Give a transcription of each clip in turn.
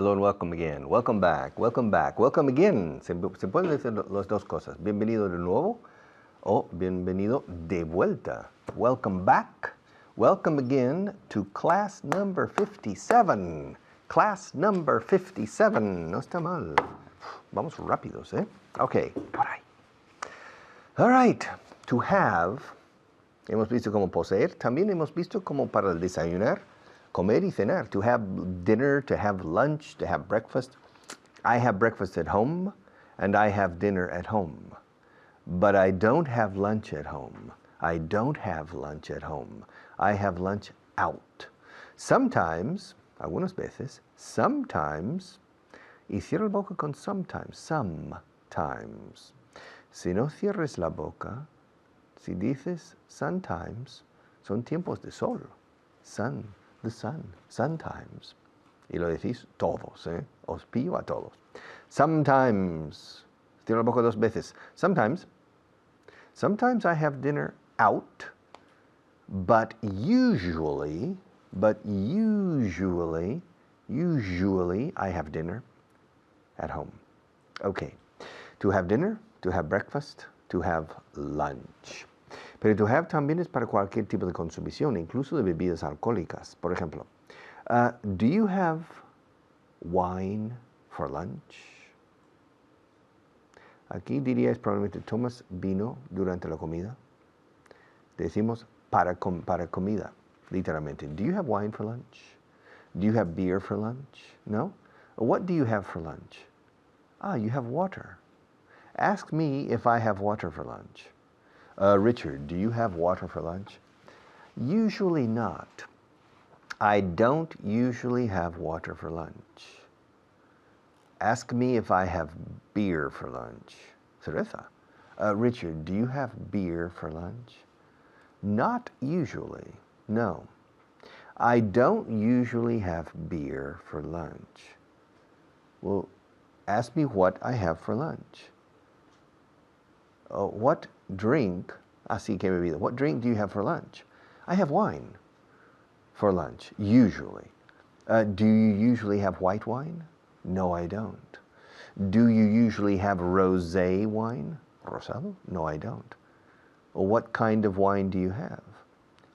Hello and welcome again. Welcome back. Welcome back. Welcome again. Se pueden decir las dos cosas. Bienvenido de nuevo o bienvenido de vuelta. Welcome back. Welcome again to class number 57. Class number 57. No está mal. Vamos rápidos, ¿eh? Okay. Por ahí. All right. To have. Hemos visto como poseer. También hemos visto como para desayunar. Comer y cenar, to have dinner, to have lunch, to have breakfast. I have breakfast at home, and I have dinner at home. But I don't have lunch at home. I don't have lunch at home. I have lunch out. Sometimes, algunas veces, sometimes, y cierra la boca con sometimes, sometimes. Si no cierres la boca, si dices sometimes, son tiempos de sol, sun. The sun, sometimes. Y lo decís todos, ¿eh? Os pillo a todos. Sometimes. Cierro la boca dos veces. Sometimes I have dinner out, but usually I have dinner at home. Okay. To have dinner, to have breakfast, to have lunch. Pero to have también es para cualquier tipo de consumición, incluso de bebidas alcohólicas. Por ejemplo, do you have wine for lunch? Aquí diríais probablemente, ¿tomas vino durante la comida? Decimos para comida, literalmente. Do you have wine for lunch? Do you have beer for lunch? No? What do you have for lunch? You have water. Ask me if I have water for lunch. Richard, do you have water for lunch? Usually not. I don't usually have water for lunch. Ask me if I have beer for lunch. Cerveza. Richard, do you have beer for lunch? Not usually, no. I don't usually have beer for lunch. Well, ask me what I have for lunch. What drink, así que bebida, what drink do you have for lunch? I have wine for lunch, usually. Do you usually have white wine? No, I don't. Do you usually have rosé wine? Rosado? No, I don't. Well, what kind of wine do you have?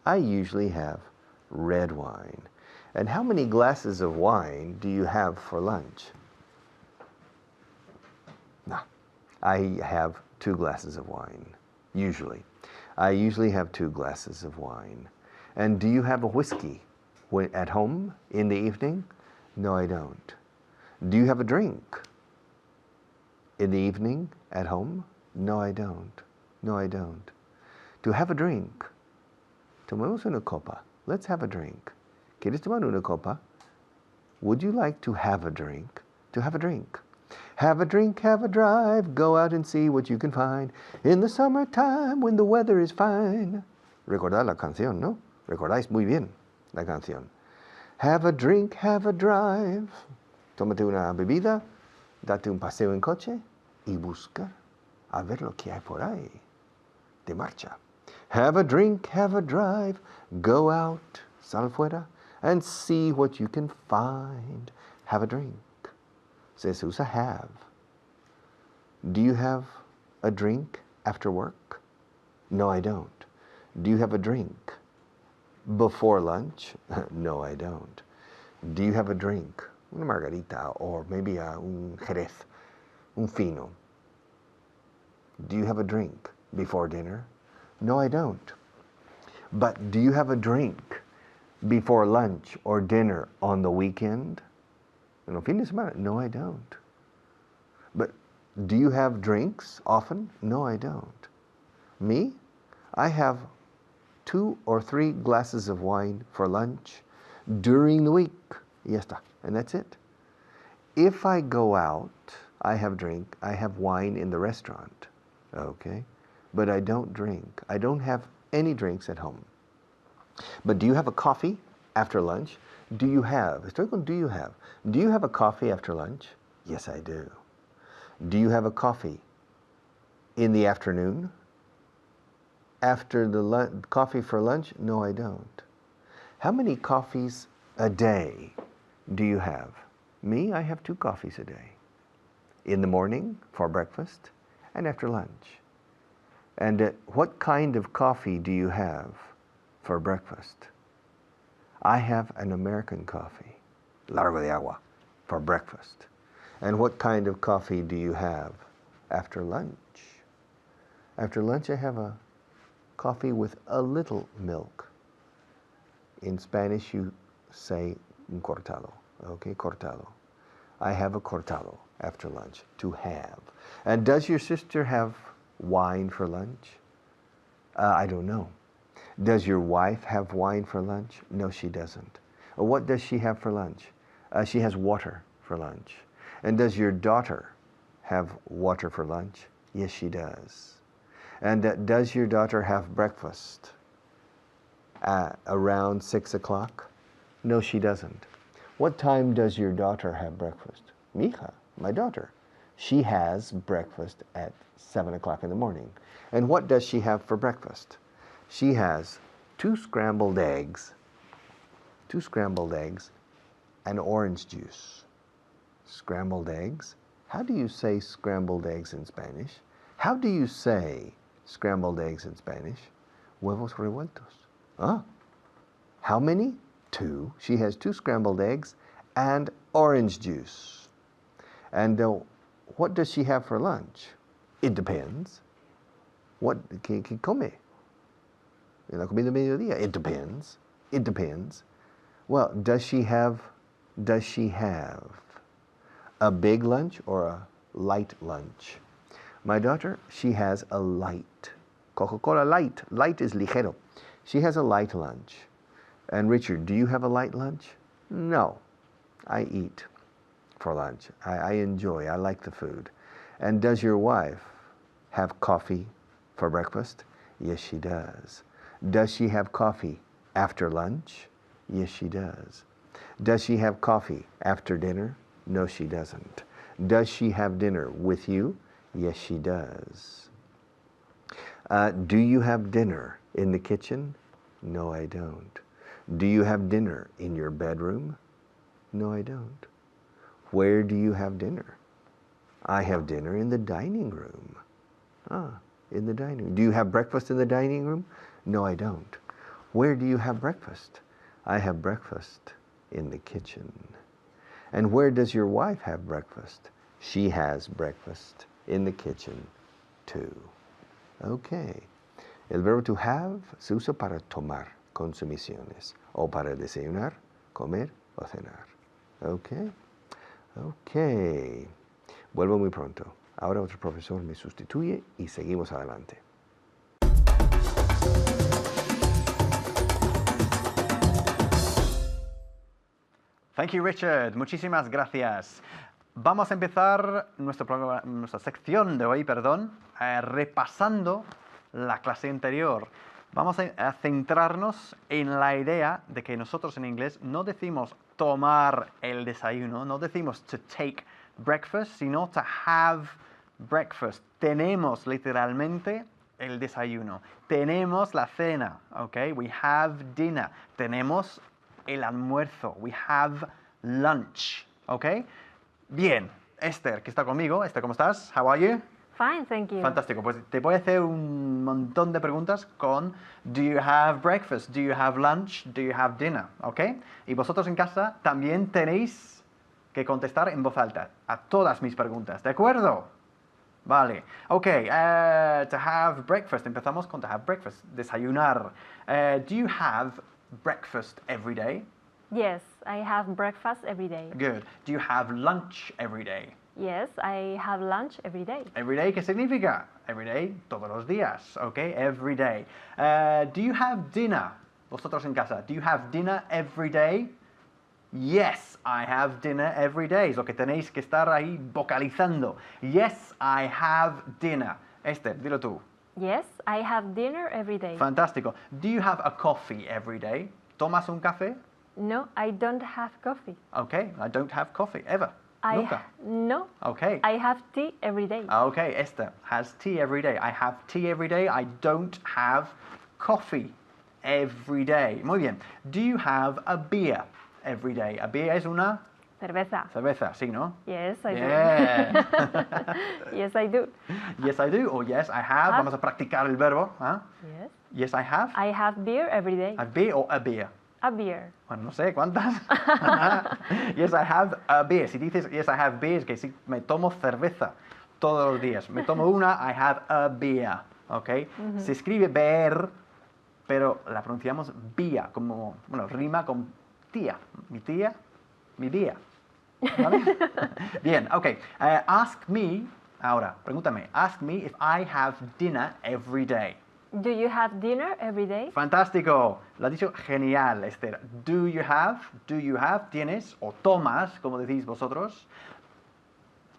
I usually have red wine. And how many glasses of wine do you have for lunch? No, I have 2 glasses of wine, usually. I usually have 2 glasses of wine. And do you have a whiskey at home in the evening? No, I don't. Do you have a drink in the evening at home? No, I don't. No, I don't. To have a drink. Tomemos una copa. Let's have a drink. ¿Quieres tomar una copa? Would you like to have a drink? To have a drink. Have a drink, have a drive, go out and see what you can find in the summertime when the weather is fine. Recordad la canción, ¿no? Recordáis muy bien la canción. Have a drink, have a drive. Tómate una bebida, date un paseo en coche y busca a ver lo que hay por ahí. De marcha. Have a drink, have a drive, go out, sal fuera, and see what you can find. Have a drink. Se usa have. Do you have a drink after work? No, I don't. Do you have a drink before lunch? No, I don't. Do you have a drink? Una margarita or maybe un jerez, un fino. Do you have a drink before dinner? No, I don't. But do you have a drink before lunch or dinner on the weekend? En los fines de semana? No, I don't. But do you have drinks often? No, I don't. Me? I have 2 or 3 glasses of wine for lunch during the week. Y ya está. And that's it. If I go out, I have wine in the restaurant. Okay? But I don't drink. I don't have any drinks at home. But do you have a coffee after lunch? Do you have? Estoy con do you have. Do you have a coffee after lunch? Yes, I do. Do you have a coffee in the afternoon? After the coffee for lunch? No, I don't. How many coffees a day do you have? Me, I have 2 coffees a day. In the morning for breakfast and after lunch. And what kind of coffee do you have for breakfast? I have an American coffee, largo de agua, for breakfast. And what kind of coffee do you have after lunch? After lunch, I have a coffee with a little milk. In Spanish, you say un cortado, okay, cortado. I have a cortado after lunch, to have. And does your sister have wine for lunch? I don't know. Does your wife have wine for lunch? No, she doesn't. What does she have for lunch? She has water for lunch. And does your daughter have water for lunch? Yes, she does. And does your daughter have breakfast around 6 o'clock? No, she doesn't. What time does your daughter have breakfast? Mi hija, my daughter. She has breakfast at 7 o'clock in the morning. And what does she have for breakfast? She has 2 scrambled eggs, and orange juice. Scrambled eggs? How do you say scrambled eggs in Spanish? How do you say scrambled eggs in Spanish? Huevos revueltos. Ah. How many? 2. She has 2 scrambled eggs and orange juice. And what does she have for lunch? It depends. ¿Qué come? La comida mediodía? It depends. It depends. Well, does she have a big lunch or a light lunch? My daughter, she has a light. Coca-Cola light. Light is ligero. She has a light lunch. And Richard, do you have a light lunch? No. I eat for lunch. I enjoy. I like the food. And does your wife have coffee for breakfast? Yes, she does. Does she have coffee after lunch? Yes, she does. Does she have coffee after dinner? No, she doesn't. Does she have dinner with you? Yes, she does. Do you have dinner in the kitchen? No, I don't. Do you have dinner in your bedroom? No, I don't. Where do you have dinner? I have dinner in the dining room. Ah, in the dining room. Do you have breakfast in the dining room? No, I don't. Where do you have breakfast? I have breakfast in the kitchen. And where does your wife have breakfast? She has breakfast in the kitchen too. Okay. El verbo to have se usa para tomar consumiciones o para desayunar, comer o cenar. Okay. Okay. Vuelvo muy pronto. Ahora otro profesor me sustituye y seguimos adelante. Thank you, Richard. Muchísimas gracias. Vamos a empezar nuestra sección de hoy, repasando la clase anterior. Vamos a centrarnos en la idea de que nosotros en inglés no decimos tomar el desayuno, no decimos to take breakfast, sino to have breakfast. Tenemos literalmente el desayuno. Tenemos la cena, ¿ok? We have dinner. Tenemos el almuerzo. We have lunch, ¿ok? Bien, Esther, que está conmigo. Esther, ¿cómo estás? How are you? Fine, thank you. Fantástico. Pues te voy a hacer un montón de preguntas con do you have breakfast? Do you have lunch? Do you have dinner? ¿Ok? Y vosotros en casa también tenéis que contestar en voz alta a todas mis preguntas, ¿de acuerdo? Vale. Ok, to have breakfast. Empezamos con to have breakfast. Desayunar. Do you have breakfast every day? Yes, I have breakfast every day. Good. Do you have lunch every day? Yes, I have lunch every day. Every day, ¿qué significa? Every day, todos los días, ¿ok? Every day. Do you have dinner? Vosotros en casa, do you have dinner every day? Yes, I have dinner every day. Es lo que tenéis que estar ahí vocalizando. Yes, I have dinner. Esther, dilo tú. Yes, I have dinner every day. Fantástico. Do you have a coffee every day? ¿Tomas un café? No, I don't have coffee. Okay, I don't have coffee, ever. Nunca. No. Okay. I have tea every day. Okay, Esther has tea every day. I have tea every day. I don't have coffee every day. Muy bien. Do you have a beer every day? A beer es una Cerveza. Cerveza, sí, ¿no? Yes, I Yeah. do. Yes, I do. Yes, I do. O yes, I have. Vamos a practicar el verbo. ¿Ah? Yes. Yes, I have. I have beer every day. A beer o a beer. A beer. Bueno, no sé cuántas. Yes, I have a beer. Si dices yes, I have beer, es que sí, me tomo cerveza todos los días. Me tomo una, I have a beer. ¿Ok? Se escribe beer, pero la pronunciamos vía, como, bueno, rima con tía. Mi tía, mi día. ¿Vale? Bien, ok. Ask me, ahora, pregúntame. Ask me if I have dinner every day. Do you have dinner every day? Fantástico, lo has dicho genial, Esther. Do you have, tienes, o tomas, como decís vosotros.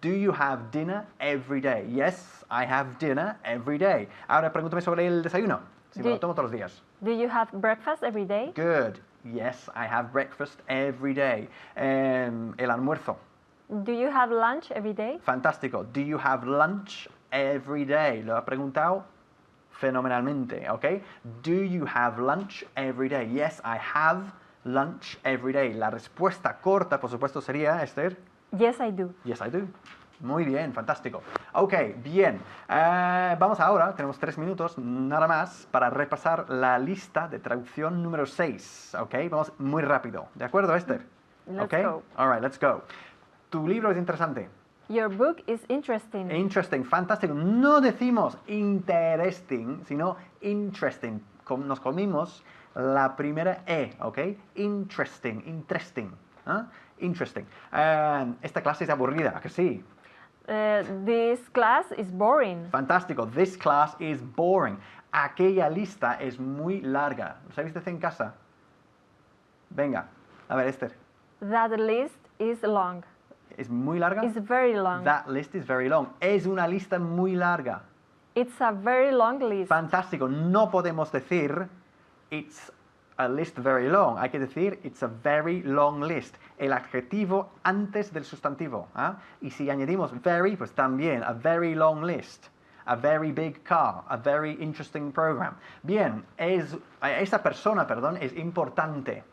Do you have dinner every day? Yes, I have dinner every day. Ahora pregúntame sobre el desayuno, si me lo tomo todos los días. Do you have breakfast every day? Good, yes, I have breakfast every day. El almuerzo. Do you have lunch every day? Fantástico, do you have lunch every day? Lo ha preguntado fenomenalmente, ¿ok? Do you have lunch every day? Yes, I have lunch every day. La respuesta corta, por supuesto, sería, Esther. Yes, I do. Yes, I do. Muy bien, fantástico. Ok, bien. Vamos ahora, tenemos 3 minutos, nada más, para repasar la lista de traducción número 6. Ok, vamos muy rápido. ¿De acuerdo, Esther? Let's Okay? go. All right, let's go. Tu libro es interesante. Your book is interesting. Interesting, fantástico. No decimos interesting, sino interesting. Nos comimos la primera E, ¿ok? Interesting, interesting. ¿Ah? Interesting. Esta clase es aburrida, ¿a que sí? This class is boring. Fantástico. This class is boring. Aquella lista es muy larga. ¿Lo sabéis decir en casa? Venga, a ver, Esther. That list is long. ¿Es muy larga? It's very long. That list is very long. Es una lista muy larga. It's a very long list. Fantástico. No podemos decir it's a list very long. Hay que decir it's a very long list. El adjetivo antes del sustantivo. ¿Ah? Y si añadimos very, pues también a very long list. A very big car. A very interesting program. Bien, esa persona, perdón, es importante.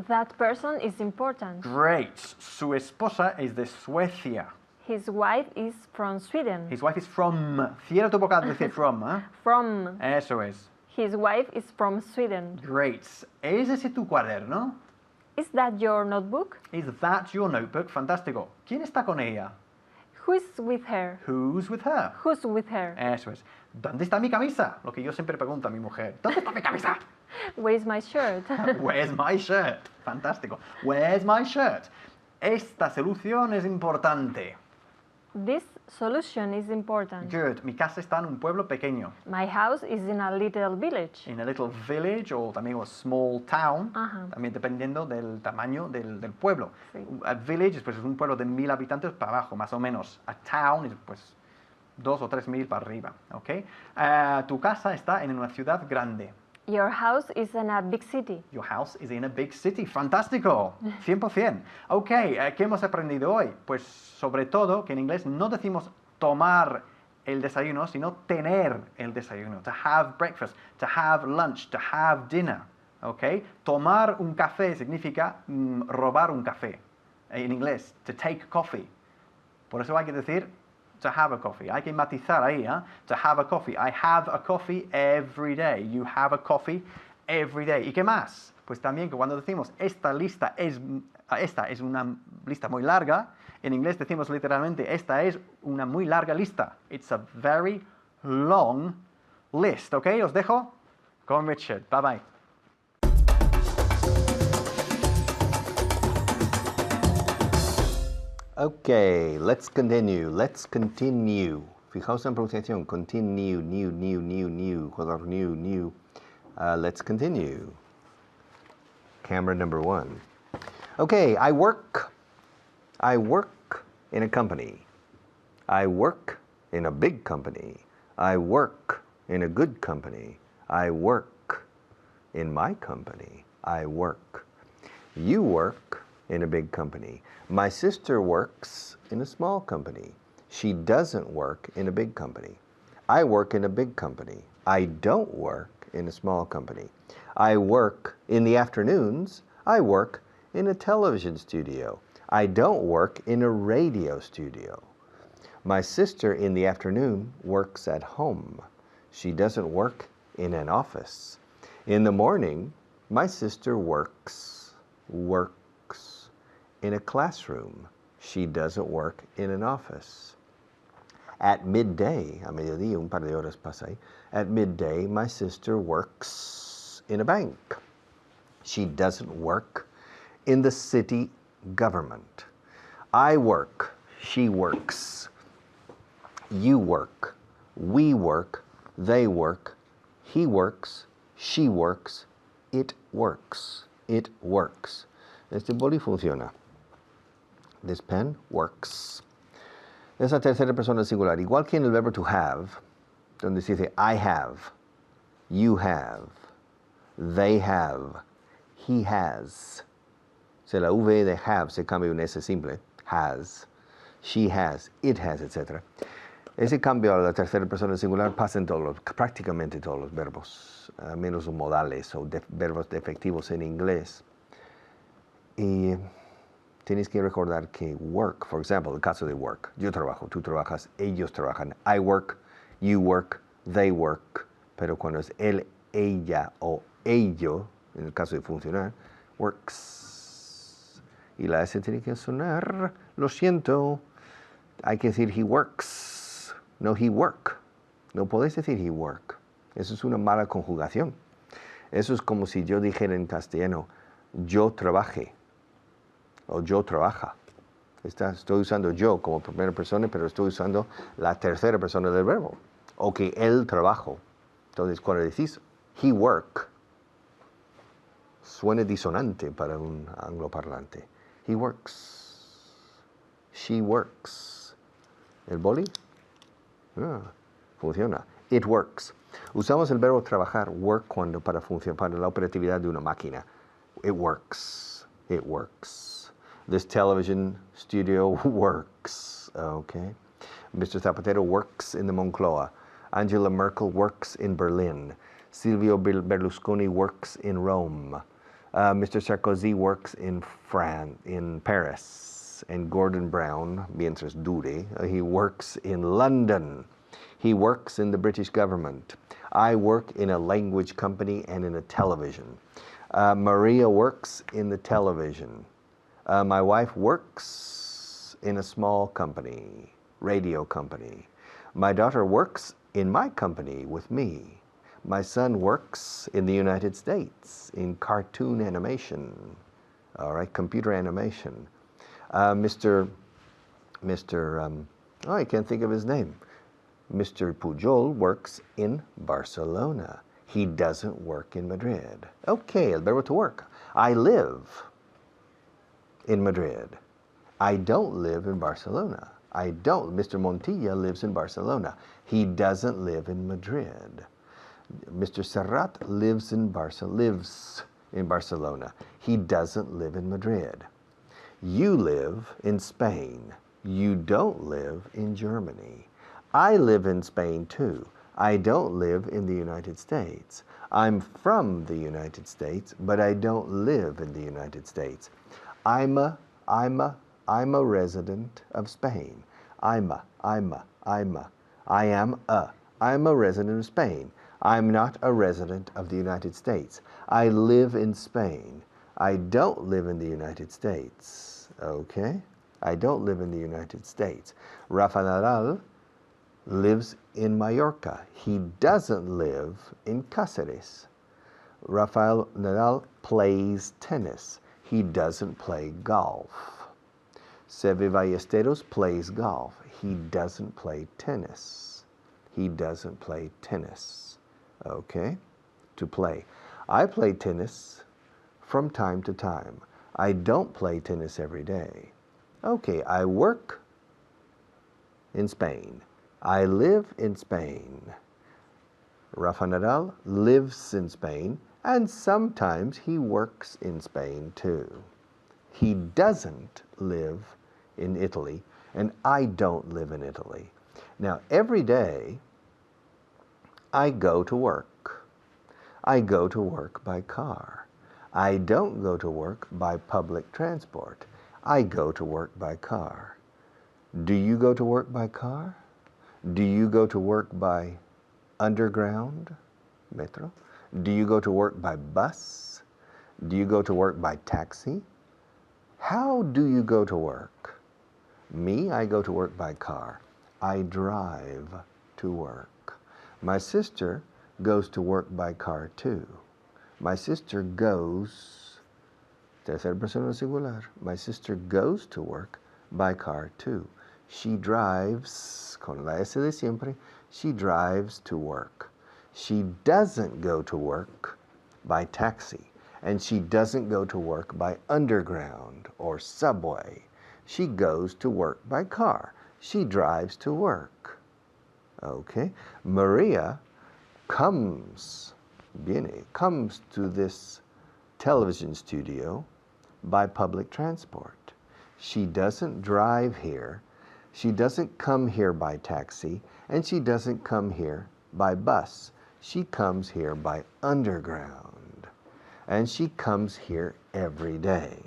That person is important. Great. Su esposa es de Suecia. His wife is from Sweden. His wife is from. Cierra tu boca al decir from. ¿Eh? From. Eso es. His wife is from Sweden. Great. ¿Es ese tu cuaderno? Is that your notebook? Is that your notebook? Fantástico. ¿Quién está con ella? Who is with her? Who's with her? Who's with her? Eso es. ¿Dónde está mi camisa? Lo que yo siempre pregunto a mi mujer. ¿Dónde está mi camisa? Where's my shirt? Where's my shirt? Fantástico. Where's my shirt? Esta solución es importante. This solution is important. Good. Mi casa está en un pueblo pequeño. My house is in a little village. In a little village o también a small town. Ajá. También dependiendo del tamaño del pueblo. Sí. A village pues, es un pueblo de 1000 habitantes para abajo, más o menos. A town es pues 2 o 3000 para arriba. ¿Okay? Tu casa está en una ciudad grande. Your house is in a big city. Your house is in a big city. Fantástico. 100%. Ok, ¿qué hemos aprendido hoy? Pues sobre todo que en inglés no decimos tomar el desayuno, sino tener el desayuno. To have breakfast, to have lunch, to have dinner. Ok, tomar un café significa robar un café. En inglés, to take coffee. Por eso hay que decir to have a coffee. Hay que matizar ahí, ¿eh? To have a coffee. I have a coffee every day. You have a coffee every day. ¿Y qué más? Pues también que cuando decimos esta es una lista muy larga, en inglés decimos literalmente esta es una muy larga lista. It's a very long list. ¿Ok? Os dejo con Richard. Bye bye. Okay, let's continue. Let's continue. Fijaos en pronunciación. Continue, new. Let's continue. Camera number 1. Okay, I work in a company. I work in a big company. I work in a good company. I work in my company. I work. You work in a big company. My sister works in a small company. She doesn't work in a big company. I work in a big company. I don't work in a small company. I work in the afternoons. I work in a television studio. I don't work in a radio studio. My sister in the afternoon works at home. She doesn't work in an office. In the morning, my sister works in a classroom. She doesn't work in an office. At midday, a mediodía, un par de horas pasa ahí. At midday, my sister works in a bank. She doesn't work in the city government. I work, she works. You work, we work, they work, he works, she works, it works. It works. Este boli funciona. This pen works. Es la tercera persona singular. Igual que en el verbo to have, donde se dice I have, you have, they have, he has. O sea, la V de have se cambia un S simple, has, she has, it has, etc. Ese cambio a la tercera persona singular pasa en prácticamente todos los verbos, menos los modales o verbos defectivos en inglés. Y tienes que recordar que work, for example, el caso de work, yo trabajo, tú trabajas, ellos trabajan, I work, you work, they work, pero cuando es él, ella o ello, en el caso de funcionar, works. Y la S tiene que sonar, lo siento, hay que decir he works, no he work. No podéis decir he work. Eso es una mala conjugación. Eso es como si yo dijera en castellano, yo trabaje, o yo trabaja. Estoy usando yo como primera persona, pero estoy usando la tercera persona del verbo. O que él trabajo. Entonces, cuando decís he work, suena disonante para un angloparlante. He works. She works. ¿El boli? Funciona. It works. Usamos el verbo trabajar, work, cuando para la operatividad de una máquina. It works. It works. This television studio works. Okay. Mr. Zapatero works in the Moncloa. Angela Merkel works in Berlin. Silvio Berlusconi works in Rome. Mr. Sarkozy works in Paris. And Gordon Brown, mientras dure, he works in London. He works in the British government. I work in a language company and in a television. Maria works in the television. My wife works in a small company, radio company. My daughter works in my company with me. My son works in the United States in cartoon animation, all right, computer animation. I can't think of his name. Mr. Pujol works in Barcelona. He doesn't work in Madrid. Okay, el verbo to work. I live in Madrid. I don't live in Barcelona. Mr. Montilla lives in Barcelona. He doesn't live in Madrid. Mr. Serrat lives in Barcelona. He doesn't live in Madrid. You live in Spain. You don't live in Germany. I live in Spain too. I don't live in the United States. I'm from the United States, but I don't live in the United States. I'm a resident of Spain. I am a resident of Spain. I'm not a resident of the United States. I live in Spain. I don't live in the United States. Okay? I don't live in the United States. Rafa Nadal lives in Mallorca. He doesn't live in Cáceres. Rafael Nadal plays tennis. He doesn't play golf. Seve Ballesteros plays golf. He doesn't play tennis. He doesn't play tennis. Okay? To play. I play tennis from time to time. I don't play tennis every day. Okay, I work in Spain. I live in Spain. Rafa Nadal lives in Spain, and sometimes he works in Spain too. He doesn't live in Italy, and I don't live in Italy. Now, every day, I go to work. I go to work by car. I don't go to work by public transport. I go to work by car. Do you go to work by car? Do you go to work by underground, metro? Do you go to work by bus? Do you go to work by taxi? How do you go to work? Me, I go to work by car. I drive to work. My sister goes to work by car too. My sister goes, tercera persona singular. My sister goes to work by car too. She drives, con la S de siempre, she drives to work. She doesn't go to work by taxi, and she doesn't go to work by underground or subway. She goes to work by car. She drives to work. Okay? Maria comes to this television studio by public transport. She doesn't drive here. She doesn't come here by taxi, and she doesn't come here by bus. She comes here by underground. And she comes here every day.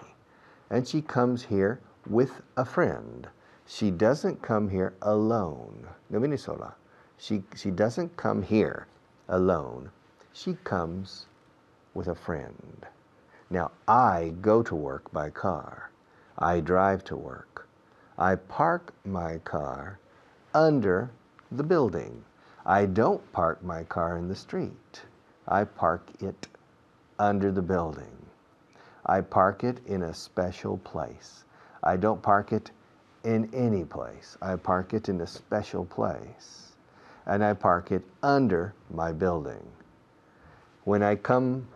And she comes here with a friend. She doesn't come here alone. No viene sola. She doesn't come here alone. She comes with a friend. Now, I go to work by car. I drive to work. I park my car under the building. I don't park my car in the street. I park it under the building. I park it in a special place. I don't park it in any place. I park it in a special place. And I park it under my building. When I come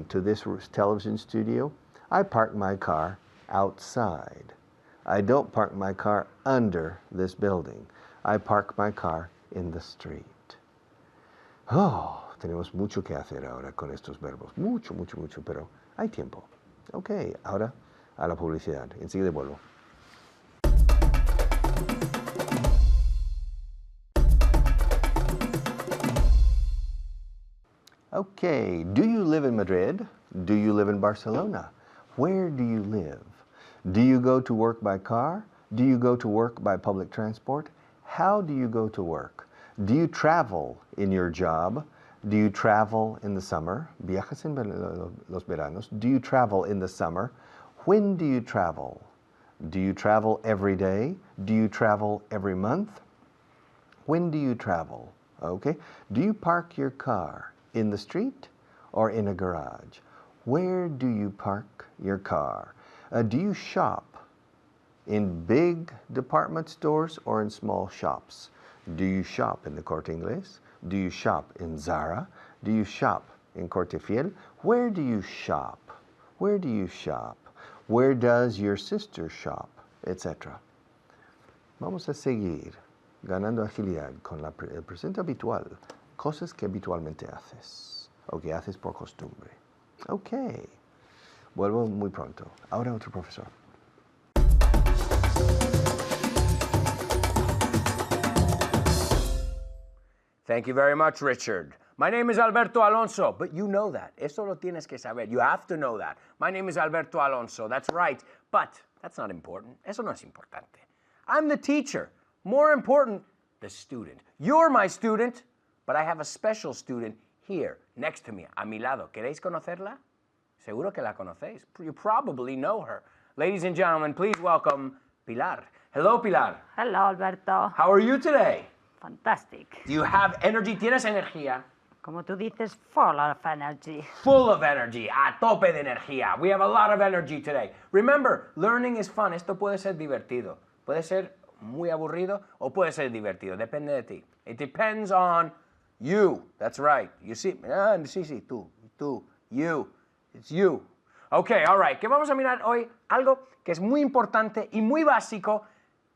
to this television studio, I park my car outside. I don't park my car under this building. I park my car in the street. Oh, tenemos mucho que hacer ahora con estos verbos. Mucho, mucho, mucho, pero hay tiempo. Ok, ahora a la publicidad. Enseguida vuelvo. Okay, do you live in Madrid? Do you live in Barcelona? Where do you live? Do you go to work by car? Do you go to work by public transport? How do you go to work? Do you travel in your job? Do you travel in the summer? ¿Viajas en los veranos? Do you travel in the summer? When do you travel? Do you travel every day? Do you travel every month? When do you travel? Okay. Do you park your car in the street or in a garage? Where do you park your car? Do you shop in big department stores or in small shops? Do you shop in the Corte Inglés? Do you shop in Zara? Do you shop in Corte Fiel? Where do you shop? Where do you shop? Where does your sister shop? Etc. Vamos a seguir ganando agilidad con el presente habitual. Cosas que habitualmente haces o que haces por costumbre. Ok. Vuelvo muy pronto. Ahora otro profesor. Thank you very much, Richard. My name is Alberto Alonso, but you know that. Eso lo tienes que saber. You have to know that. My name is Alberto Alonso. That's right. But that's not important. Eso no es importante. I'm the teacher. More important, the student. You're my student, but I have a special student here, next to me, a mi lado. ¿Queréis conocerla? Seguro que la conocéis. You probably know her. Ladies and gentlemen, please welcome Pilar. Hello, Pilar. Hello, Alberto. How are you today? Fantastic. Do you have energy? ¿Tienes energía? Como tú dices, full of energy. Full of energy, a tope de energía. We have a lot of energy today. Remember, learning is fun. Esto puede ser divertido. Puede ser muy aburrido o puede ser divertido. Depende de ti. It depends on you. That's right. You see, sí, tú, you. It's you. Okay, all right. ¿Qué vamos a mirar hoy? Algo que es muy importante y muy básico,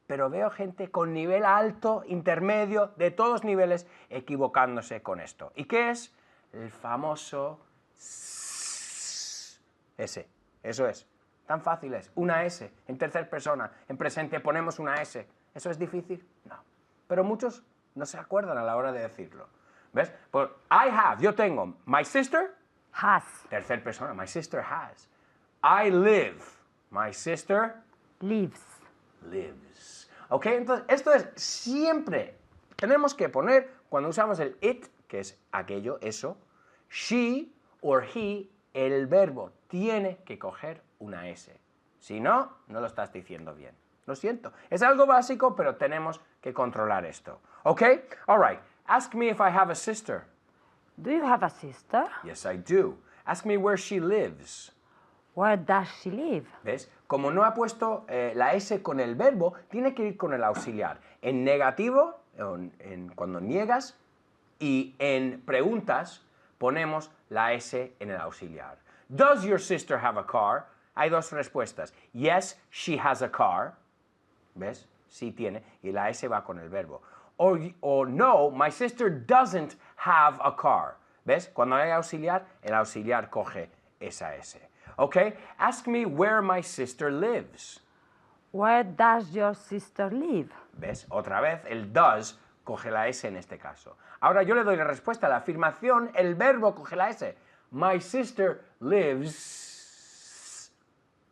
pero veo gente con nivel alto, intermedio, de todos niveles, equivocándose con esto. ¿Y qué es? El famoso S. Eso es. Tan fácil es. Una S. En tercera persona, en presente ponemos una S. ¿Eso es difícil? No. Pero muchos no se acuerdan a la hora de decirlo. ¿Ves? Pues I have, yo tengo. My sister. Has. Tercera persona. My sister has. I live. My sister Lives. lives. ¿Ok? Entonces, esto es siempre. Tenemos que poner, cuando usamos el it, que es aquello, eso, she or he, el verbo tiene que coger una S. Si no, no lo estás diciendo bien. Lo siento. Es algo básico, pero tenemos que controlar esto. ¿Ok? All right. Ask me if I have a sister. Do you have a sister? Yes, I do. Ask me where she lives. Where does she live? ¿Ves? Como no ha puesto la S con el verbo, tiene que ir con el auxiliar. En negativo, cuando niegas, y en preguntas, ponemos la S en el auxiliar. Does your sister have a car? Hay dos respuestas. Yes, she has a car. ¿Ves? Sí tiene. Y la S va con el verbo. O no, my sister doesn't have a car. ¿Ves? Cuando hay auxiliar, el auxiliar coge esa S. ¿Ok? Ask me where my sister lives. Where does your sister live? ¿Ves? Otra vez, el does coge la S en este caso. Ahora yo le doy la respuesta. La afirmación, el verbo coge la S. My sister lives.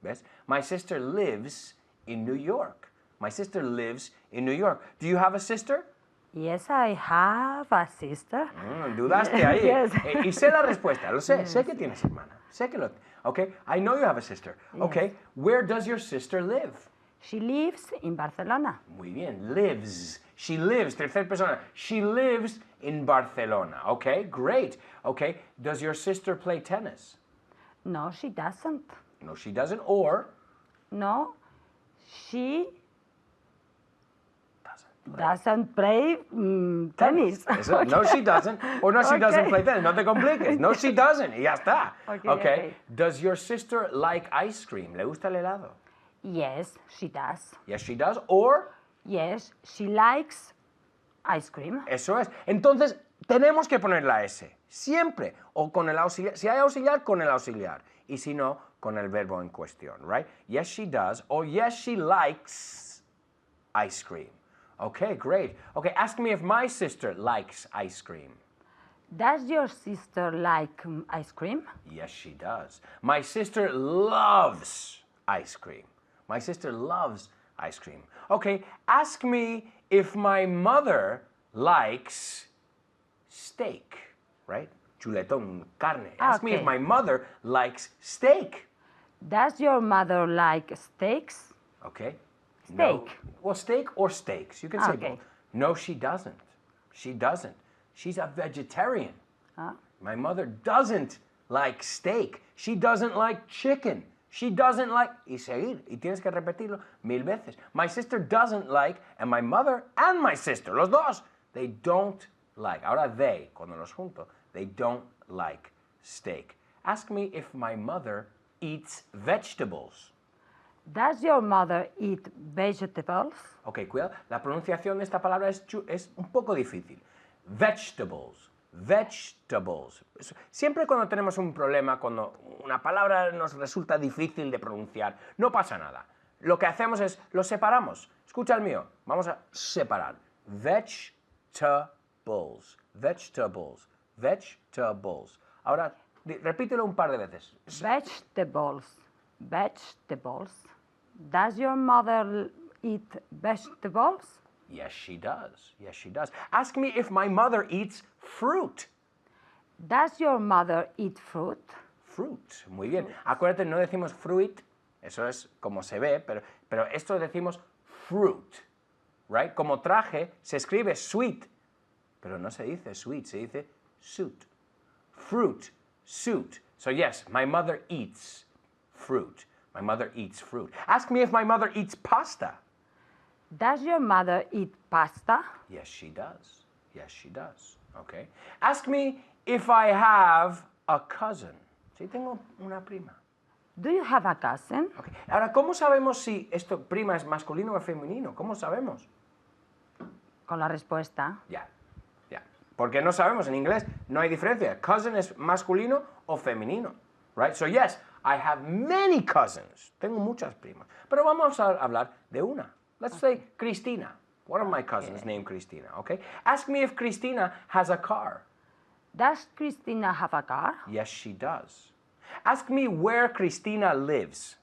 ¿Ves? My sister lives in New York. My sister lives in New York. Do you have a sister? Yes, I have a sister. Dudaste ahí. Yes. Y sé la respuesta. Lo sé. Sé que tienes hermana. Sé que lo... Okay? I know you have a sister. Okay? Where does your sister live? She lives in Barcelona. Muy bien. Lives. She lives. Tercera persona. She lives in Barcelona. Okay? Great. Okay? Does your sister play tennis? No, she doesn't. No, she doesn't. Or... No, she doesn't play tennis. Eso, no, she doesn't. Or no, she doesn't Okay. play tennis. No te compliques. No, she doesn't. Y ya está. Okay. Does your sister like ice cream? ¿Le gusta el helado? Yes, she does. Yes, she does. Or... Yes, she likes ice cream. Eso es. Entonces, tenemos que poner la S. Siempre. O con el auxiliar. Si hay auxiliar, con el auxiliar. Y si no, con el verbo en cuestión, right? Yes, she does. Or yes, she likes ice cream. Okay, great. Okay, ask me if my sister likes ice cream. Does your sister like ice cream? Yes, she does. My sister loves ice cream. My sister loves ice cream. Okay, ask me if my mother likes steak, right? Chuletón, carne. Ask me if Okay. my mother likes steak. Does your mother like steaks? Okay. Steak. No. Well, steak or steaks. You can say Okay. both. No, she doesn't. She doesn't. She's a vegetarian. My mother doesn't like steak. She doesn't like chicken. She doesn't like... Y seguir. Y tienes que repetirlo 1000 veces. My sister doesn't like, and my mother and my sister, los dos, they don't like. Ahora they, cuando los junto, they don't like steak. Ask me if my mother eats vegetables. Does your mother eat vegetables? Ok, cuidado. La pronunciación de esta palabra es un poco difícil. Vegetables. Vegetables. Siempre cuando tenemos un problema, cuando una palabra nos resulta difícil de pronunciar, no pasa nada. Lo que hacemos es, lo separamos. Escucha el mío. Vamos a separar. Vegetables. Vegetables. Vegetables. Ahora, repítelo un par de veces. Vegetables. Vegetables. Does your mother eat vegetables? Yes, she does. Yes, she does. Ask me if my mother eats fruit. Does your mother eat fruit? Fruit. Muy bien. Acuérdate, no decimos fruit. Eso es como se ve, pero esto decimos fruit. Right? Como traje, se escribe sweet. Pero no se dice sweet, se dice suit. Fruit. Suit. So yes, my mother eats fruit. My mother eats fruit. Ask me if my mother eats pasta. Does your mother eat pasta? Yes, she does. Yes, she does. Okay. Ask me if I have a cousin. Si tengo una prima. Do you have a cousin? Okay. Ahora, ¿cómo sabemos si esto prima es masculino o femenino? ¿Cómo sabemos? Con la respuesta. Ya. Porque no sabemos, en inglés no hay diferencia. Cousin es masculino o femenino. Right? So yes, I have many cousins. Tengo muchas primas. Pero vamos a hablar de una. Let's say Cristina. One of my cousins named Cristina, okay? Ask me if Cristina has a car. Does Christina have a car? Yes, she does. Ask me where Cristina lives.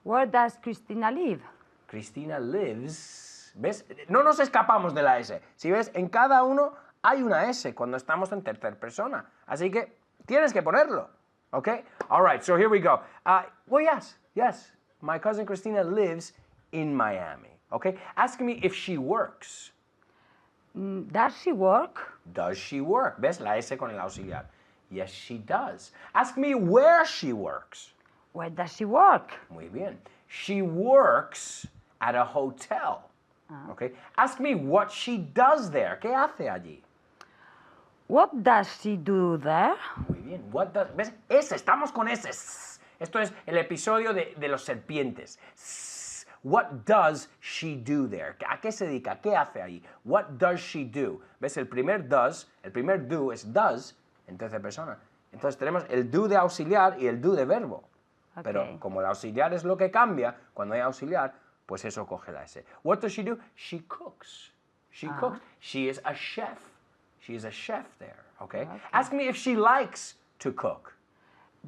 Where does Christina live? Cristina lives. ¿Ves? No nos escapamos de la S. Si ves, en cada uno hay una S cuando estamos en tercera persona. Así que tienes que ponerlo. Okay? All right, so here we go. Well, yes. My cousin Cristina lives in Miami. Okay? Ask me if she works. Does she work? Does she work? ¿Ves? La S con el auxiliar. Yes, she does. Ask me where she works. Where does she work? Muy bien. She works at a hotel. Okay? Ask me what she does there. ¿Qué hace allí? What does she do there? Muy bien. What does, ¿ves? Estamos con S. Esto es el episodio de los serpientes. What does she do there? ¿A qué se dedica? ¿Qué hace ahí? What does she do? ¿Ves? El primer do es does en tercera persona. Entonces tenemos el do de auxiliar y el do de verbo. Okay. Pero como el auxiliar es lo que cambia, cuando hay auxiliar, pues eso coge la S. What does she do? She cooks. She cooks. She is a chef. She is a chef there, okay? Ask me if she likes to cook.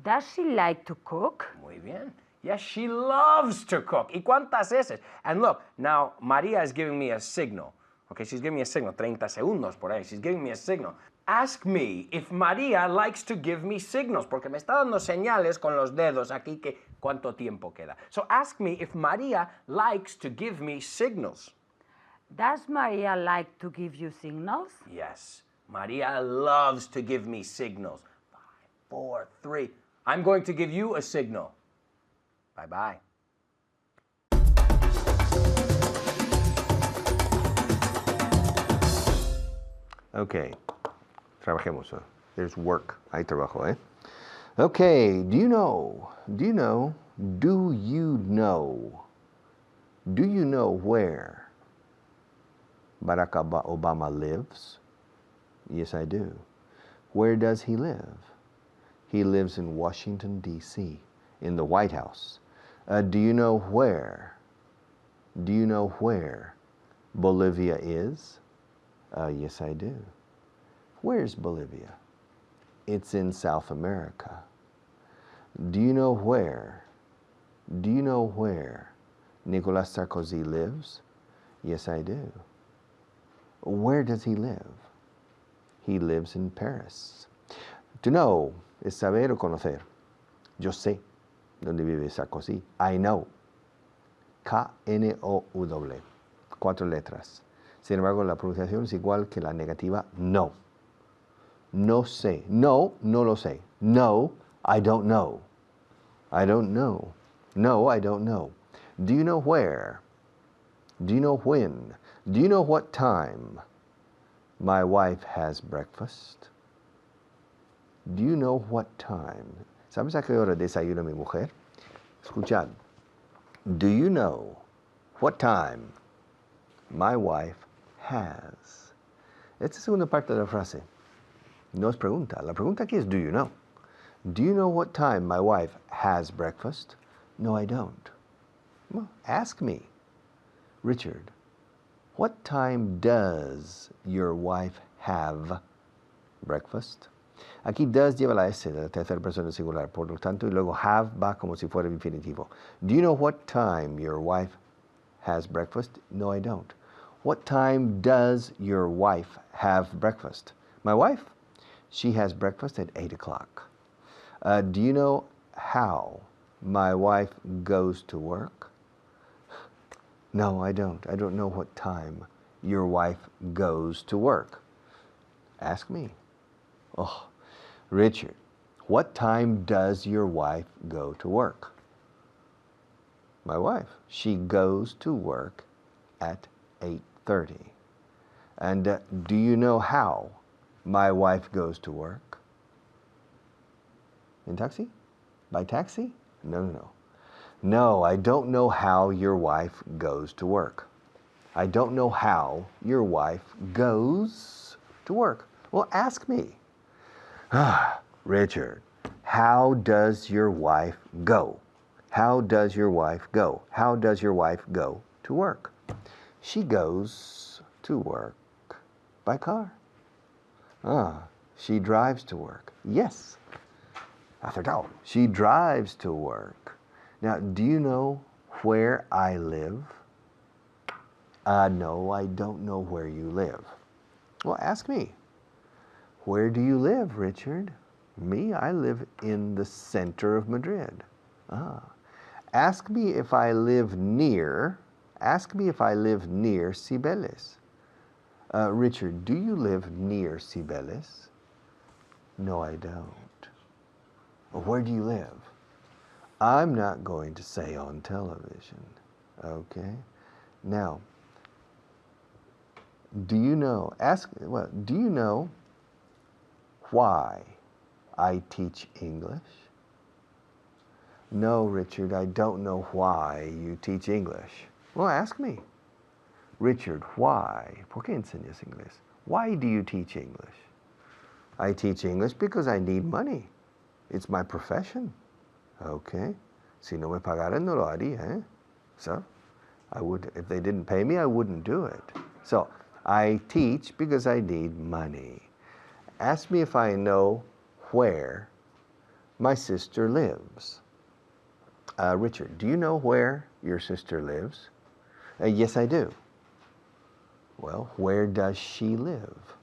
Does she like to cook? Muy bien. Yes, she loves to cook. ¿Y cuántas S? And look, now Maria is giving me a signal. Okay, she's giving me a signal. 30 segundos por ahí. She's giving me a signal. Ask me if Maria likes to give me signals, porque me está dando señales con los dedos aquí que cuánto tiempo queda. So ask me if Maria likes to give me signals. Does Maria like to give you signals? Yes, Maria loves to give me signals. 5, 4, 3. I'm going to give you a signal. Bye-bye. Okay, trabajemos. There's work. Hay trabajo, eh? Okay, do you know where Barack Obama lives? Yes, I do. Where does he live? He lives in Washington, D.C., in the White House. Do you know where Bolivia is? Yes, I do. Where's Bolivia? It's in South America. Do you know where Nicolas Sarkozy lives? Yes, I do. Where does he live? He lives in Paris. To know es saber o conocer. Yo sé dónde vive Sarkozy. I know. K-N-O-W. 4 letras. Sin embargo, la pronunciación es igual que la negativa no. No sé. No, no lo sé. No, I don't know. I don't know. No, I don't know. Do you know where? Do you know when? Do you know what time my wife has breakfast? Do you know what time? ¿Sabes a qué hora desayuna mi mujer? Escuchad. Do you know what time my wife has? Esta es una parte de la frase. No es pregunta. La pregunta aquí es do you know? Do you know what time my wife has breakfast? No, I don't. Well, ask me. Richard, what time does your wife have breakfast? Aquí does lleva la S de la tercera persona singular, por lo tanto, y luego have va como si fuera infinitivo. Do you know what time your wife has breakfast? No, I don't. What time does your wife have breakfast? My wife? She has breakfast at 8 o'clock. Do you know how my wife goes to work? No, I don't. I don't know what time your wife goes to work. Ask me. Oh, Richard, what time does your wife go to work? My wife, she goes to work at 8:30. And do you know how my wife goes to work? In taxi? By taxi? No. No, I don't know how your wife goes to work. I don't know how your wife goes to work. Well, ask me. Richard, how does your wife go? How does your wife go? How does your wife go to work? She goes to work by car. She drives to work. Yes. Acertado. She drives to work. Now, do you know where I live? No, I don't know where you live. Well, ask me. Where do you live, Richard? Me, I live in the center of Madrid. Ask me if I live near. Ask me if I live near Cibeles. Richard, do you live near Cibeles? No, I don't. Where do you live? I'm not going to say on television. Okay? Now, do you know why I teach English? No, Richard, I don't know why you teach English. Well, ask me. Richard, why? ¿Por qué enseñas inglés? Why do you teach English? I teach English because I need money. It's my profession. Okay? Si no me pagaran, no lo haría, eh? So, if they didn't pay me, I wouldn't do it. So, I teach because I need money. Ask me if I know where my sister lives. Richard, do you know where your sister lives? Yes, I do. Well, where does she live?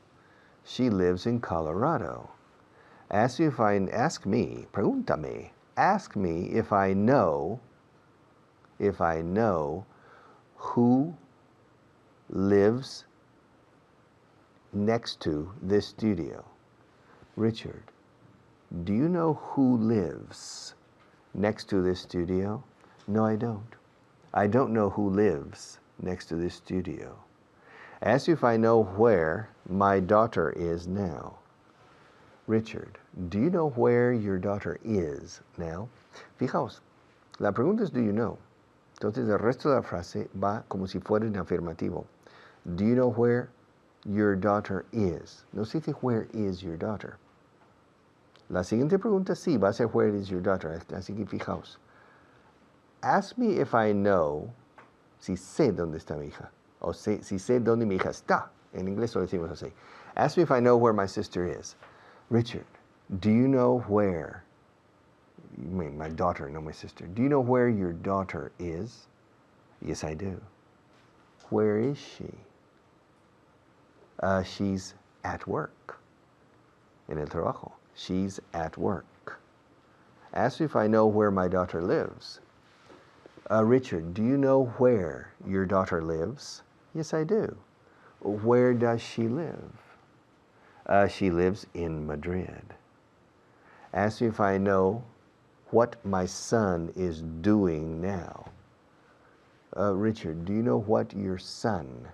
She lives in Colorado. Pregúntame. Ask me if I know who lives next to this studio. Richard, do you know who lives next to this studio? No, I don't. I don't know who lives next to this studio. Ask you if I know where my daughter is now. Richard, do you know where your daughter is now? Fijaos, la pregunta es do you know. Entonces el resto de la frase va como si fuera en afirmativo. Do you know where your daughter is? No se dice where is your daughter. La siguiente pregunta sí va a ser where is your daughter. Así que fijaos. Ask me if I know, si sé dónde está mi hija. O si sé dónde mi hija está. En inglés lo decimos así. Ask me if I know where my sister is. Richard, do you know where, my daughter, not my sister, do you know where your daughter is? Yes, I do. Where is she? She's at work. En el trabajo. She's at work. Ask me if I know where my daughter lives. Richard, do you know where your daughter lives? Yes, I do. Where does she live? She lives in Madrid. Ask me if I know what my son is doing now. Richard, do you know what your son,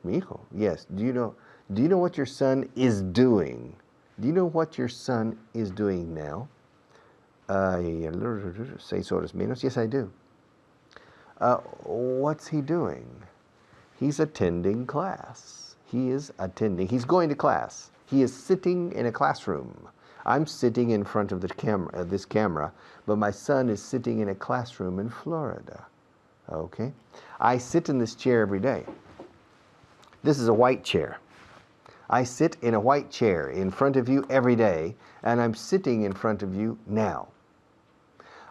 mi hijo, yes, do you know what your son is doing? Do you know what your son is doing now? 6 horas menos. Yes, I do. What's he doing? He's attending class. He's going to class. He is sitting in a classroom. I'm sitting in front of this camera, but my son is sitting in a classroom in Florida. Okay? I sit in this chair every day. This is a white chair. I sit in a white chair in front of you every day, and I'm sitting in front of you now.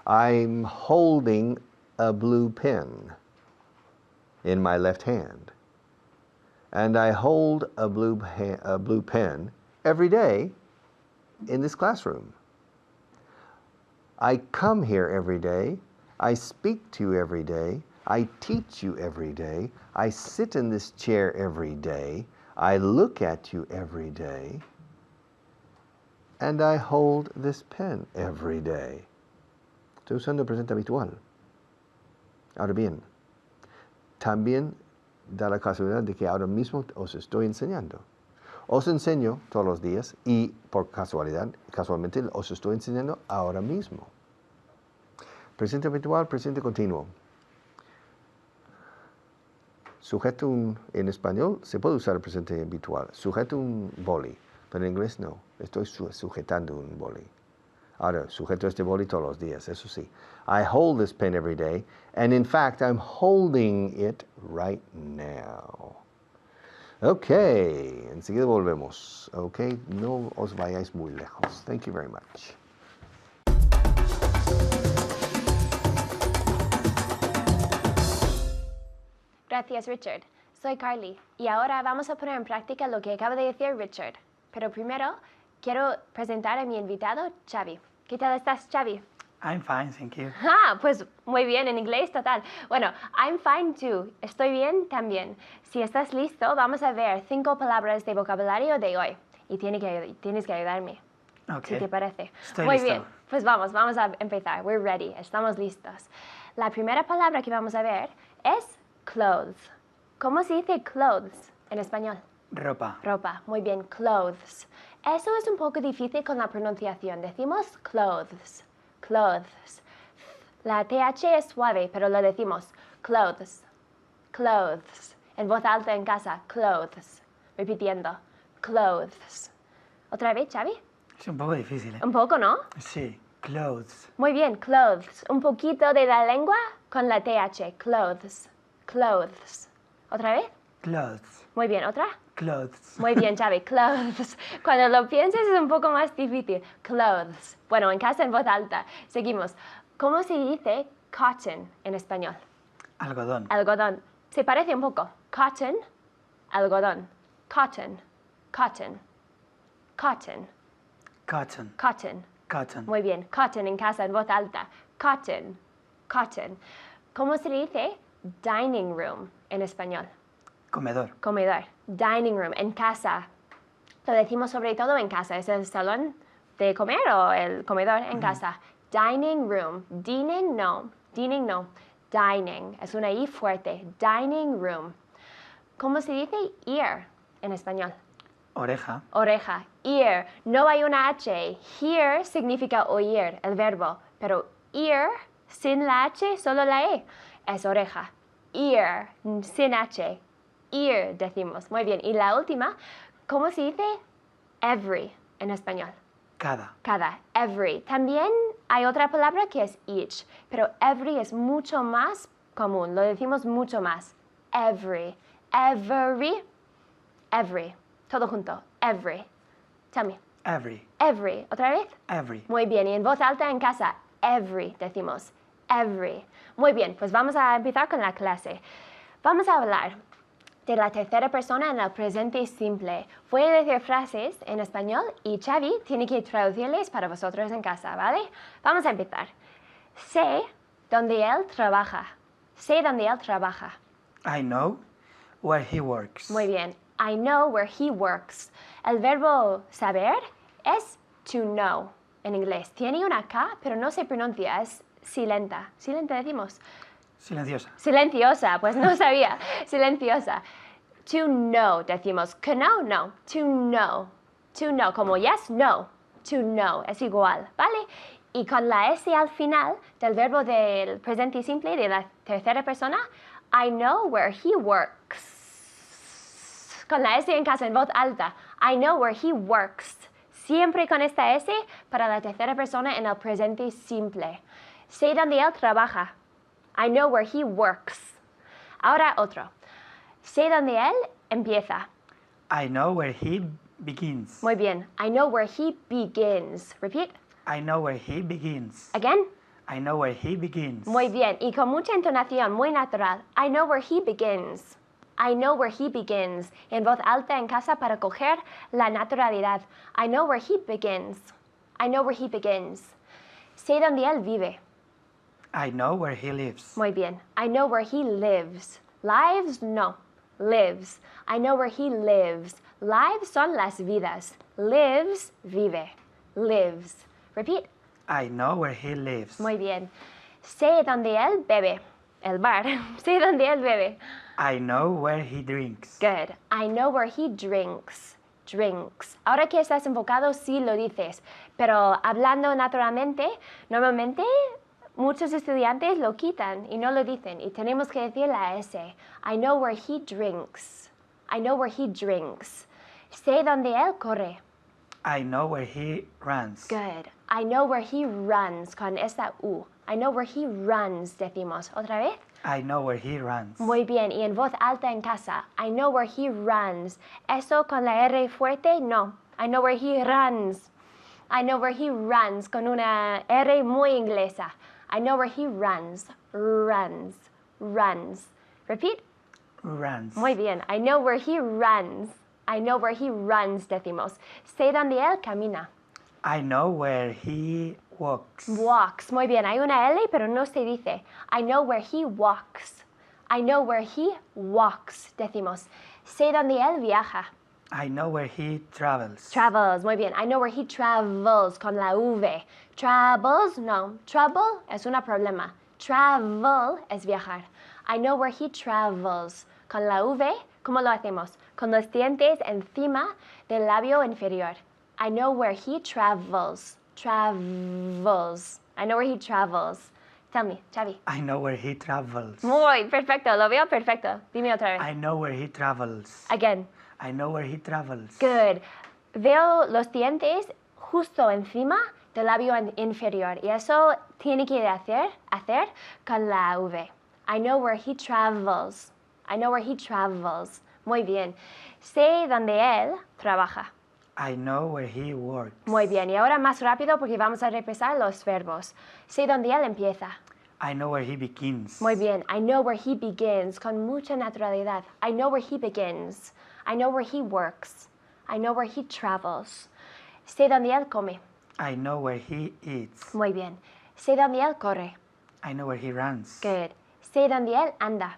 I'm holding a blue pen in my left hand. And I hold a blue pen every day in this classroom. I come here every day. I speak to you every day. I teach you every day. I sit in this chair every day. I look at you every day. And I hold this pen every day. Estoy usando el presente habitual. Ahora bien, también da la casualidad de que ahora mismo os estoy enseñando. Os enseño todos los días y por casualmente os estoy enseñando ahora mismo. Presente habitual, presente continuo. Sujeto en español se puede usar el presente habitual. Sujeto un boli, pero en inglés no. Estoy sujetando un boli. Ahora, sujeto este boli todos los días, eso sí. I hold this pen every day, and in fact, I'm holding it right now. Okay, enseguida volvemos. Okay, no os vayáis muy lejos. Thank you very much. Gracias, Richard. Soy Carly y ahora vamos a poner en práctica lo que acaba de decir Richard. Pero primero, quiero presentar a mi invitado, Xavi. ¿Qué tal estás, Xavi? I'm fine, thank you. Ah, pues muy bien, en inglés total. Bueno, I'm fine too. Estoy bien también. Si estás listo, vamos a ver 5 palabras de vocabulario de hoy. Y tienes que ayudarme, Ok. si te parece. Estoy muy listo. bien, pues vamos a empezar. We're ready, estamos listos. La primera palabra que vamos a ver es clothes. ¿Cómo se dice clothes en español? Ropa. Ropa, muy bien, clothes. Eso es un poco difícil con la pronunciación. Decimos clothes, clothes. La TH es suave, pero lo decimos clothes, clothes. En voz alta en casa, clothes. Repitiendo, clothes. ¿Otra vez, Xavi? Es un poco difícil, ¿eh? Un poco, ¿no? Sí, clothes. Muy bien, clothes. Un poquito de la lengua con la TH, clothes, clothes. ¿Otra vez? Clothes. Muy bien, ¿otra? Clothes. Muy bien, Xavi, clothes. Cuando lo pienses es un poco más difícil. Clothes. Bueno, en casa en voz alta. Seguimos. ¿Cómo se dice cotton en español? Algodón. Algodón. Se parece un poco. Cotton, algodón. Cotton, cotton, cotton, Cotton. cotton. Cotton. Muy bien, cotton en casa en voz alta. Cotton, cotton. ¿Cómo se dice dining room en español? Comedor. Comedor. Dining room, en casa. Lo decimos sobre todo en casa. ¿Es el salón de comer o el comedor en casa? Dining room. Dining no. Dining no. Dining. Es una I fuerte. Dining room. ¿Cómo se dice ear en español? Oreja. Oreja. Ear. No hay una H. Hear significa oír, el verbo. Pero ear, sin la H, solo la E. Es oreja. Ear, sin H. Ear, decimos. Muy bien. Y la última, ¿cómo se dice every en español? Cada. Cada. Every. También hay otra palabra que es each, pero every es mucho más común. Lo decimos mucho más. Every. Every. Every. Todo junto. Every. Tell me. Every. Every. ¿Otra vez? Every. Muy bien. Y en voz alta en casa. Every. Decimos. Every. Muy bien. Pues vamos a empezar con la clase. Vamos a hablar de la tercera persona en el presente simple. Voy a decir frases en español y Xavi tiene que traducirles para vosotros en casa, ¿vale? Vamos a empezar. Sé dónde él trabaja. Sé dónde él trabaja. I know where he works. Muy bien. I know where he works. El verbo saber es to know en inglés. Tiene una K, pero no se pronuncia. Es silenta. Silenta decimos. Silenciosa. Silenciosa, pues no sabía. Silenciosa. To know, decimos. Que no, no. To know. To know, como yes, no. To know, es igual, ¿vale? Y con la S al final del verbo del presente simple de la tercera persona, I know where he works. Con la S en casa en voz alta. I know where he works. Siempre con esta S para la tercera persona en el presente simple. Sé dónde él trabaja. I know where he works. Ahora otro. Sé dónde él empieza. I know where he begins. Muy bien. I know where he begins. Repeat. I know where he begins. Again. I know where he begins. Muy bien. Y con mucha entonación, muy natural. I know where he begins. I know where he begins. En voz alta en casa para coger la naturalidad. I know where he begins. I know where he begins. Sé dónde él vive. I know where he lives. Muy bien. I know where he lives. Lives, no. Lives. I know where he lives. Lives son las vidas. Lives, vive. Lives. Repeat. I know where he lives. Muy bien. Sé dónde él bebe. El bar. Sé dónde él bebe. I know where he drinks. Good. I know where he drinks. Drinks. Ahora que estás enfocado, sí lo dices. Pero hablando naturalmente, normalmente muchos estudiantes lo quitan y no lo dicen. Y tenemos que decir la S. I know where he drinks. I know where he drinks. Sé dónde él corre. I know where he runs. Good. I know where he runs con esta U. I know where he runs, decimos. ¿Otra vez? I know where he runs. Muy bien. Y en voz alta en casa. I know where he runs. Eso con la R fuerte, no. I know where he runs. I know where he runs con una R muy inglesa. I know where he runs. Runs. Runs. Repeat. who runs. Muy bien. I know where he runs. I know where he runs, decimos. Sé dónde él camina. I know where he walks. Walks. Muy bien. Hay una L, pero no se dice. I know where he walks. I know where he walks, decimos. Sé dónde él viaja. I know where he travels. Travels. Muy bien. I know where he travels, con la V. Travels, no. Trouble es un problema. Travel es viajar. I know where he travels. Con la V, ¿cómo lo hacemos? Con los dientes encima del labio inferior. I know where he travels. Travels. I know where he travels. Tell me, Xavi. I know where he travels. Muy perfecto, lo veo perfecto. Dime otra vez. I know where he travels. Again. I know where he travels. Good. Veo los dientes justo encima del labio inferior y eso tiene que hacer con la V. I know where he travels. I know where he travels. Muy bien. Sé dónde él trabaja. I know where he works. Muy bien. Y ahora más rápido porque vamos a repasar los verbos. Sé dónde él empieza. I know where he begins. Muy bien. I know where he begins. Con mucha naturalidad. I know where he begins. I know where he works. I know where he travels. Sé dónde él come. I know where he eats. Muy bien. Sé dónde él corre. I know where he runs. Good. Sé dónde él anda.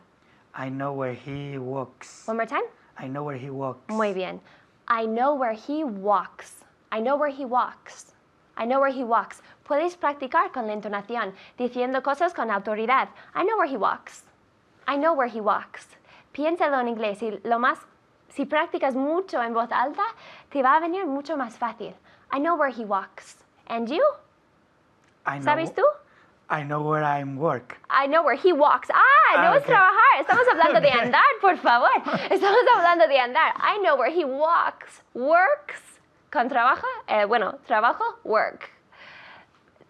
I know where he walks. One more time. I know where he walks. Muy bien. I know where he walks. I know where he walks. I know where he walks. Puedes practicar con la entonación, diciendo cosas con autoridad. I know where he walks. I know where he walks. Piénsalo en inglés y si practicas mucho en voz alta, te va a venir mucho más fácil. I know where he walks. And you? I know, ¿Sabes tú? I know where I work. I know where he walks. No es okay. trabajar. Estamos hablando de Okay. andar, por favor. Estamos hablando de andar. I know where he walks. Works. Con trabajo. Trabajo, work.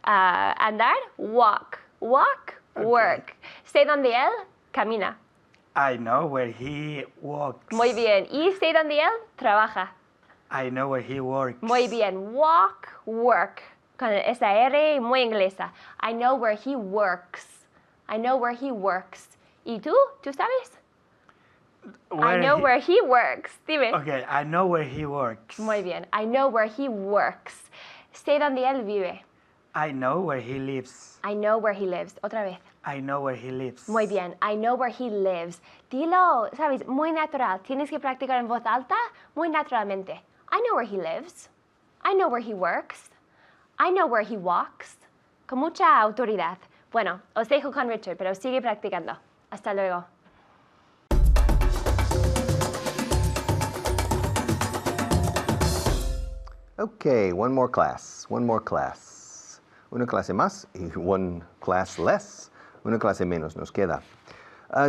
Andar, walk. Walk, work. Sé dónde él camina. I know where he walks. Muy bien. Y sé dónde él trabaja. I know where he works. Muy bien. Walk, work. Con esa R muy inglesa. I know where he works. I know where he works. ¿Y tú? ¿Tú sabes? I know where he works. Dime. Okay, I know where he works. Muy bien. I know where he works. Sé dónde él vive. I know where he lives. I know where he lives. Otra vez. I know where he lives. Muy bien. I know where he lives. Dilo, ¿sabes? Muy natural. Tienes que practicar en voz alta muy naturalmente. I know where he lives. I know where he works. I know where he walks. Con mucha autoridad. Bueno, os dejo con Richard, pero sigue practicando. Hasta luego. Okay, one more class. Una clase más y one class less. Una clase menos nos queda.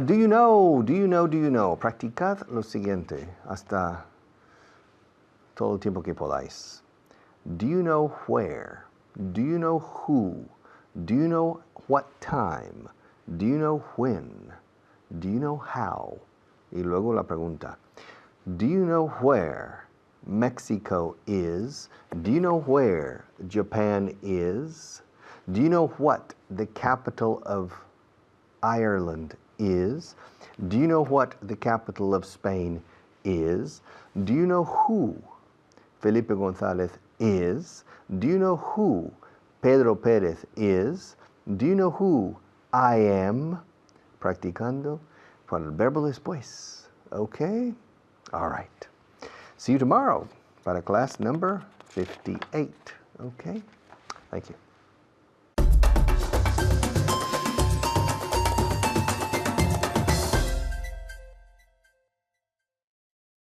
Do you know? Practicad lo siguiente hasta todo el tiempo que podáis. Do you know where? Do you know who? Do you know what time? Do you know when? Do you know how? Y luego la pregunta. Do you know where Mexico is? Do you know where Japan is? Do you know what the capital of Ireland is? Do you know what the capital of Spain is? Do you know who Felipe González is? Do you know who Pedro Pérez is? Do you know who I am? Practicando con el verbo después. Okay? All right. See you tomorrow para class number 58. Okay? Thank you.